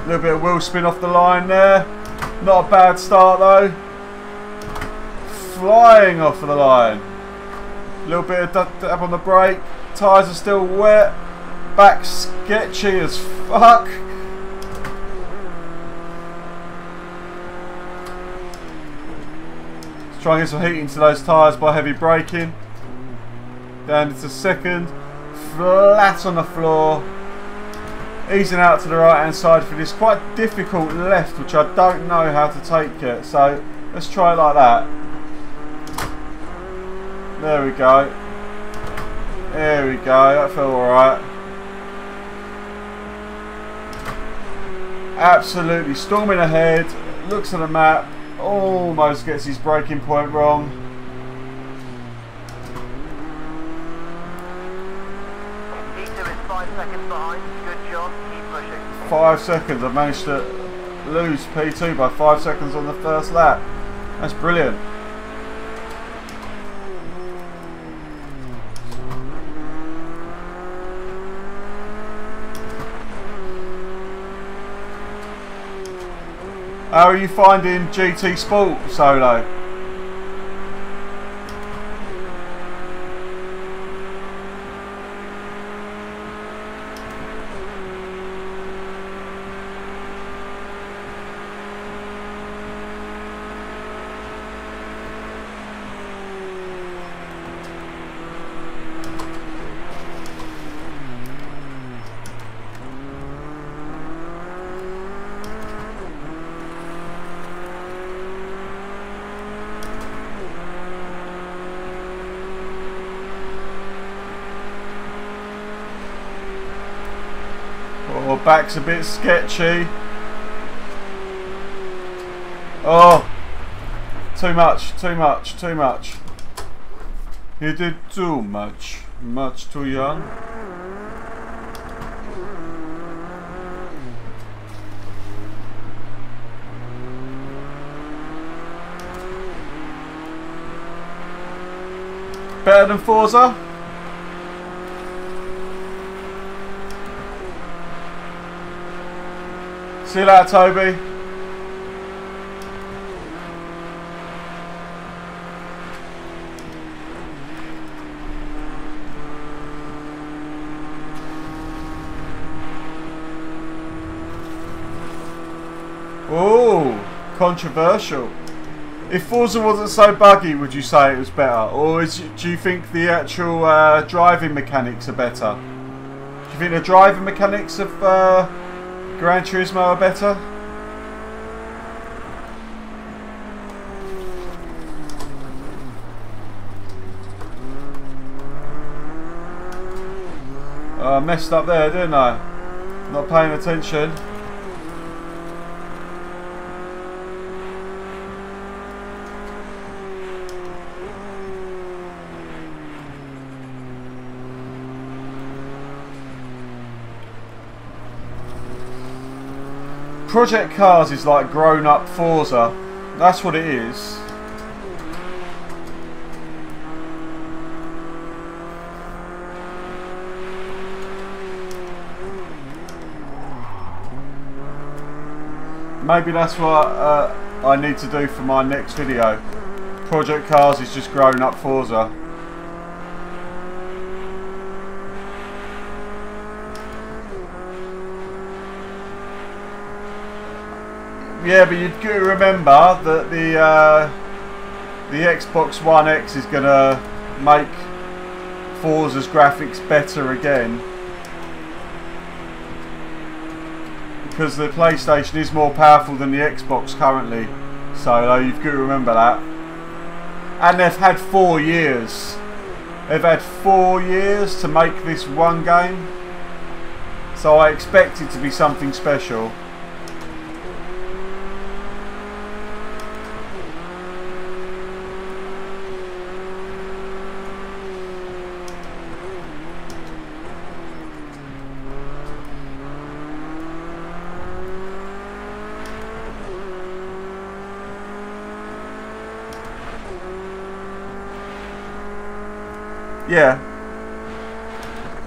A little bit of wheel spin off the line there. Not a bad start though. Flying off of the line. A little bit of dab on the brake. Tyres are still wet. Back sketchy as fuck. Let's try and get some heat into those tyres by heavy braking. Down into second. Flat on the floor. Easing out to the right hand side for this quite difficult left, which I don't know how to take yet. So let's try it like that. There we go. There we go. That felt alright. Absolutely storming ahead. Looks at the map. Almost gets his braking point wrong. Peter is 5 seconds behind. Good job. Keep pushing. 5 seconds. I've managed to lose P2 by 5 seconds on the first lap. That's brilliant. How are you finding GT Sport, Solo? Oh, back's a bit sketchy. Oh, too much, too much, too much. You did too much. Much too young. Better than Forza? See you later, Toby. Oh, controversial. If Forza wasn't so buggy, would you say it was better? Or do you think the actual driving mechanics are better? Do you think the driving mechanics of Gran Turismo are better? I messed up there, didn't I? Not paying attention. Project Cars is like grown-up Forza. That's what it is. Maybe that's what I need to do for my next video. Project Cars is just grown-up Forza. Yeah, but you've got to remember that the Xbox One X is going to make Forza's graphics better again, because the PlayStation is more powerful than the Xbox currently. So you've got to remember that. And they've had 4 years. They've had 4 years to make this one game. So I expect it to be something special. Yeah.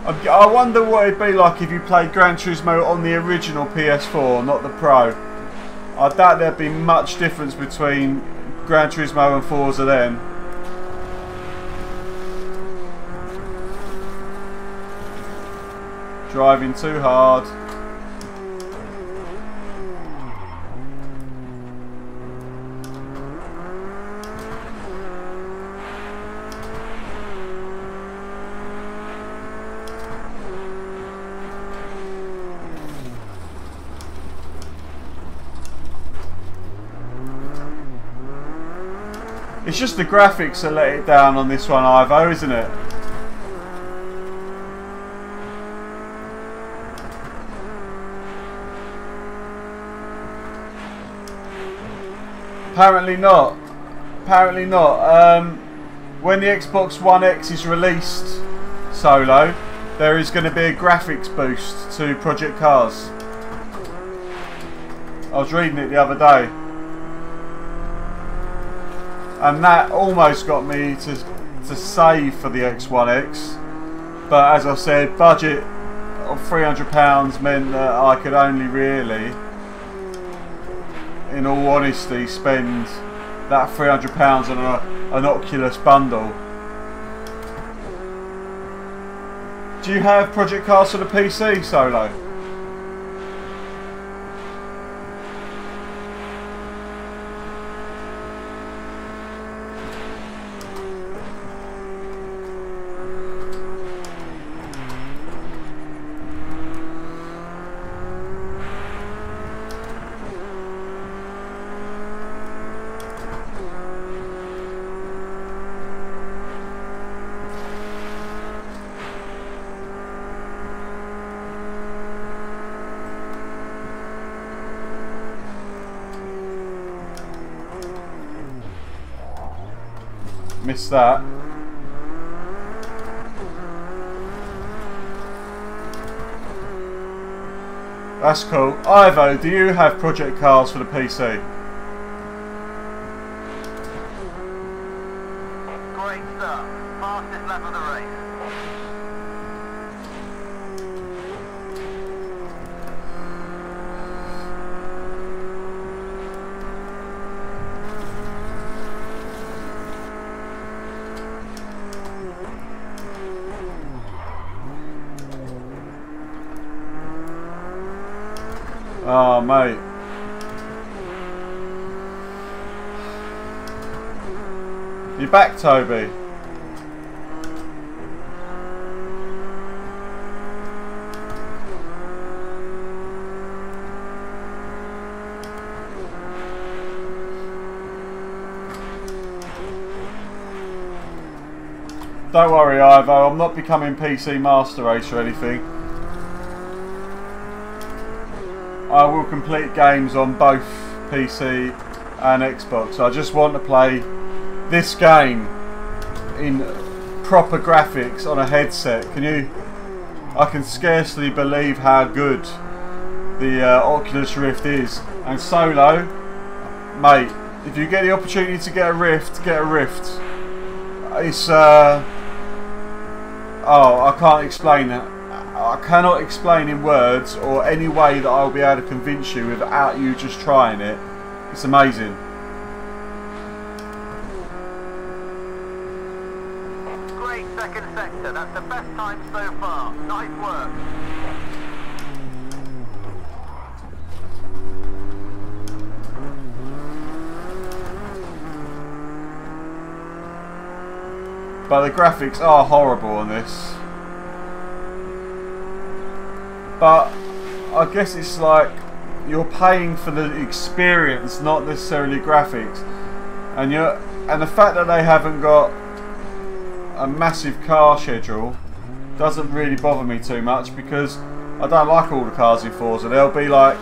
I wonder what it'd be like if you played Gran Turismo on the original PS4, not the Pro. I doubt there'd be much difference between Gran Turismo and Forza then. Driving too hard. It's just the graphics that let it down on this one, Ivo, isn't it? Apparently not. Apparently not. When the Xbox One X is released solo, there is going to be a graphics boost to Project Cars. I was reading it the other day. And that almost got me to save for the X1X, but as I said, budget of £300 meant that I could only really, in all honesty, spend that £300 on an Oculus bundle. Do you have Project Cars for the PC, Solo? Missed that. That's cool. Ivo, do you have Project Cars for the PC? Great stuff. Fastest lap of the race. Oh, mate. You back, Toby? Don't worry, Ivo. I'm not becoming PC Master Race or anything. I will complete games on both PC and Xbox. I just want to play this game in proper graphics on a headset. I can scarcely believe how good the Oculus Rift is. And Solo, mate, if you get the opportunity to get a Rift, get a Rift. It's oh, I can't explain that. I cannot explain in words or any way that I'll be able to convince you without you just trying it. It's amazing. Great second sector. That's the best time so far. Nice work. But the graphics are horrible on this. But I guess it's like you're paying for the experience, not necessarily graphics. And the fact that they haven't got a massive car schedule doesn't really bother me too much, because I don't like all the cars in Forza. There'll be like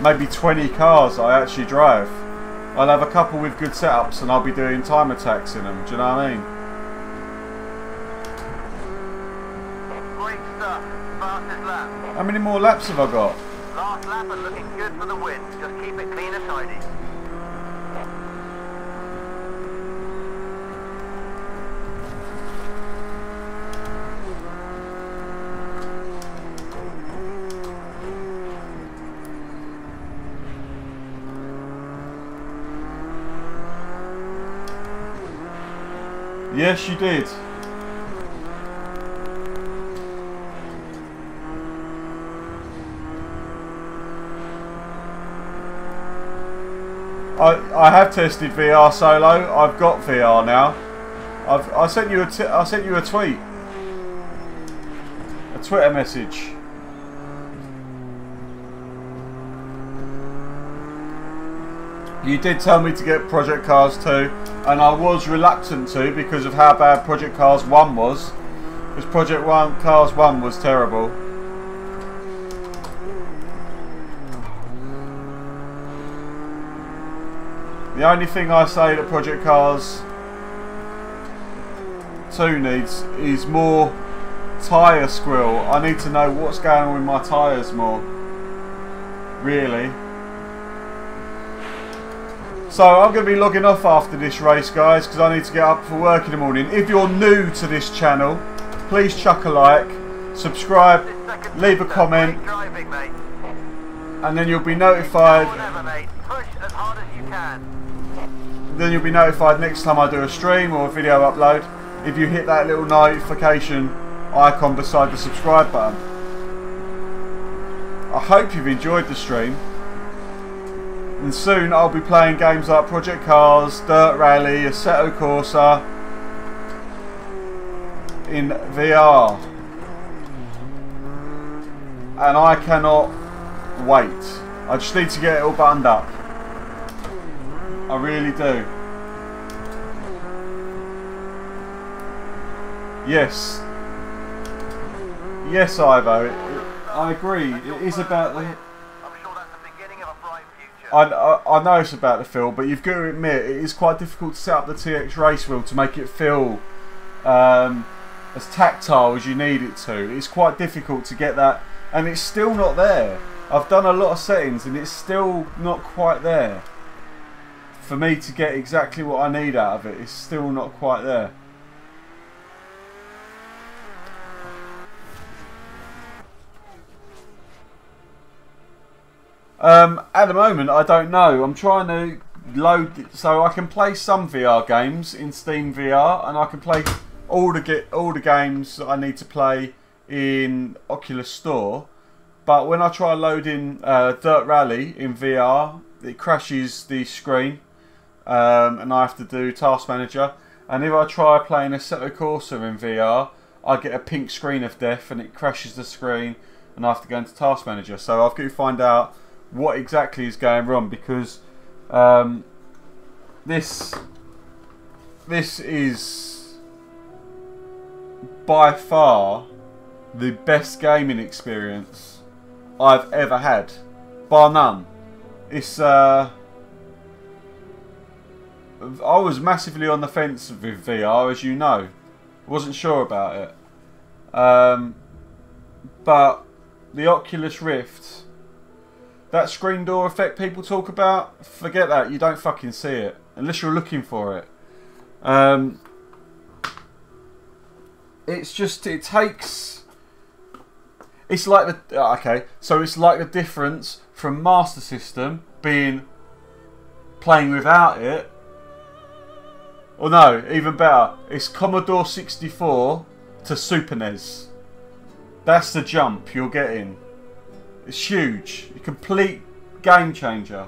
maybe 20 cars I actually drive. I'll have a couple with good setups and I'll be doing time attacks in them. Do you know what I mean? Great stuff. Fastest lap. How many more laps have I got? Last lap and looking good for the win. Just keep it clean and tidy. Yes, you did. I have tested VR solo. I've got VR now. I sent you a tweet, a Twitter message. You did tell me to get Project Cars 2, and I was reluctant to because of how bad Project Cars 1 was. Because Project Cars 1 was terrible. The only thing I say that Project Cars 2 needs is more tyre squill. I need to know what's going on with my tyres more. Really. So I'm going to be logging off after this race, guys, because I need to get up for work in the morning. If you're new to this channel, please chuck a like, subscribe, leave a comment, and then you'll be notified. Then you'll be notified next time I do a stream or a video upload. If you hit that little notification icon beside the subscribe button. I hope you've enjoyed the stream. And soon I'll be playing games like Project Cars, Dirt Rally, Assetto Corsa in VR. And I cannot wait. I just need to get it all buttoned up. I really do. Yes. Yes, Ivo. I agree. It is about the... I know it's about the feel, but you've got to admit it is quite difficult to set up the TX race wheel to make it feel as tactile as you need it to. It's quite difficult to get that, and it's still not there. I've done a lot of settings and it's still not quite there. For me to get exactly what I need out of it, it's still not quite there. At the moment, I don't know. I'm trying to load it so I can play some VR games in Steam VR, and I can play all the games that I need to play in Oculus Store. But when I try loading Dirt Rally in VR, it crashes the screen, and I have to do Task Manager. And if I try playing Assetto Corsa in VR, I get a pink screen of death, and it crashes the screen, and I have to go into Task Manager. So I've got to find out what exactly is going wrong, because this is by far the best gaming experience I've ever had, bar none. It's I was massively on the fence with VR, as you know. Wasn't sure about it, but the Oculus Rift, that screen door effect people talk about, forget that. You don't fucking see it unless you're looking for it. It's just, it takes, it's like the, okay, so it's like the difference from Master System being playing without it, or no, even better, it's Commodore 64 to Super NES. That's the jump you're getting. It's huge. A complete game changer.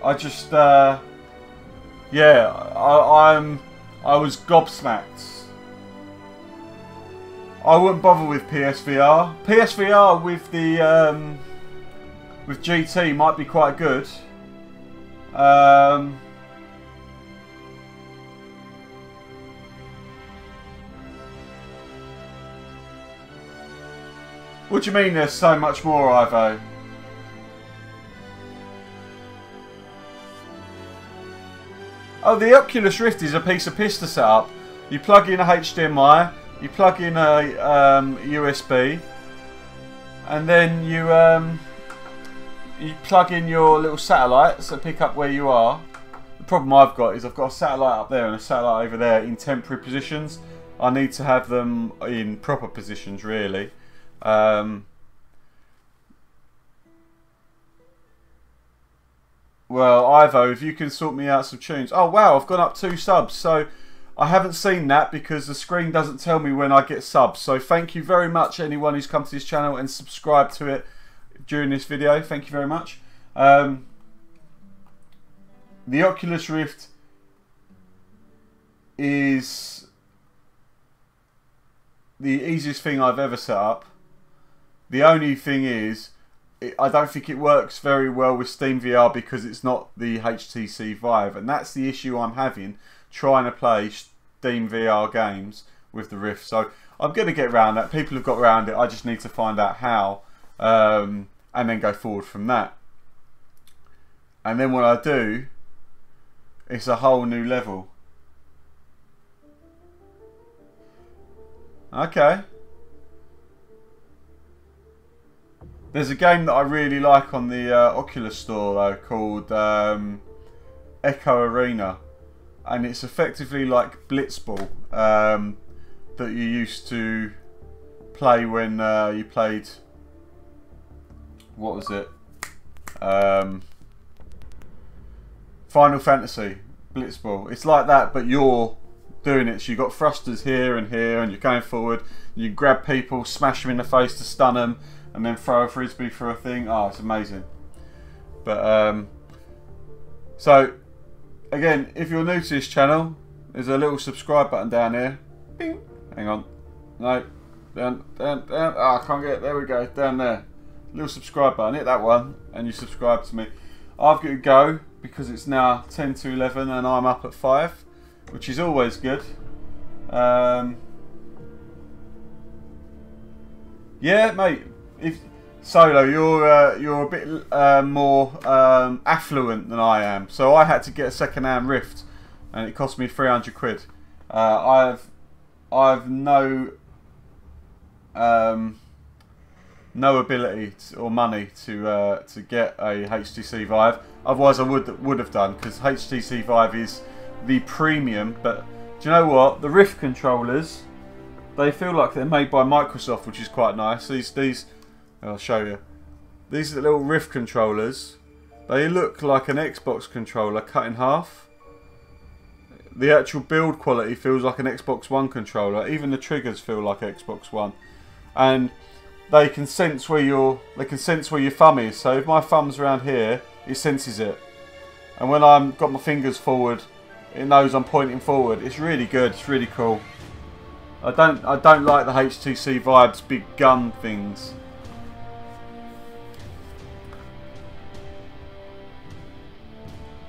I just, yeah, I was gobsmacked. I wouldn't bother with PSVR. PSVR with the with GT might be quite good. What do you mean there's so much more, Ivo? Oh, the Oculus Rift is a piece of piss to set up. You plug in a HDMI, you plug in a USB, and then you plug in your little satellites that pick up where you are. The problem I've got is I've got a satellite up there and a satellite over there in temporary positions, I need to have them in proper positions really. Well, Ivo, if you can sort me out some tunes. Oh wow, I've gone up 2 subs. So I haven't seen that because the screen doesn't tell me when I get subs. So thank you very much anyone who's come to this channel and subscribed to it during this video. Thank you very much. The Oculus Rift is the easiest thing I've ever set up. The only thing is, I don't think it works very well with Steam VR because it's not the HTC Vive, and that's the issue I'm having trying to play Steam VR games with the Rift. So I'm going to get around that. People have got around it. I just need to find out how, and then go forward from that. And then when I do, it's a whole new level. Okay. There's a game that I really like on the Oculus store though, called Echo Arena, and it's effectively like Blitzball that you used to play when you played, what was it, Final Fantasy Blitzball. It's like that, but you're doing it. So you've got thrusters here and here, and you're going forward. You grab people, smash them in the face to stun them, and then throw a frisbee for a thing. Oh, it's amazing. But so again, if you're new to this channel, there's a little subscribe button down here. Bing. Hang on. No. Down. Oh, I can't get it. There we go. Down there. Little subscribe button. Hit that one, and you subscribe to me. I've got to go because it's now 10 to 11, and I'm up at 5, which is always good. Yeah, mate. If Solo, you're a bit more affluent than I am, so I had to get a second-hand Rift, and it cost me 300 quid. I've no ability or money to get a HTC Vive. Otherwise, I would have done, because HTC Vive is the premium. But do you know what? The Rift controllers, they feel like they're made by Microsoft, which is quite nice. These I'll show you. These are the little Rift controllers. They look like an Xbox controller cut in half. The actual build quality feels like an Xbox One controller. Even the triggers feel like Xbox One, and they can sense where your thumb is. So if my thumb's around here, it senses it, and when I've got my fingers forward, it knows I'm pointing forward. It's really good. It's really cool. I don't like the HTC Vive's big gun things.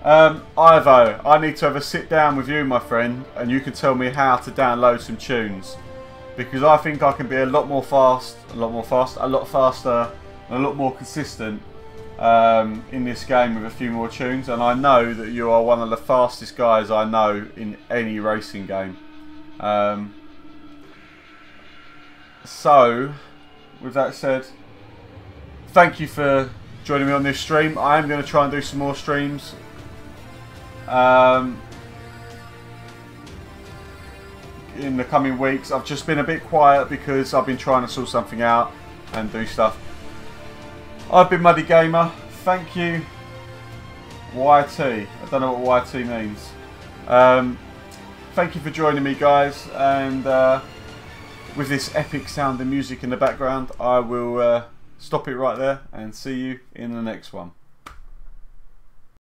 Ivo, I need to have a sit down with you, my friend, and you can tell me how to download some tunes, because I think I can be a lot faster, and a lot more consistent in this game with a few more tunes. And I know that you are one of the fastest guys I know in any racing game. So, with that said, thank you for joining me on this stream. I am going to try and do some more streams. In the coming weeks. I've just been a bit quiet because I've been trying to sort something out and do stuff. I've been muddygamer. Thank you, YT. I don't know what YT means. Thank you for joining me, guys, and with this epic sound and music in the background, I will stop it right there and see you in the next one.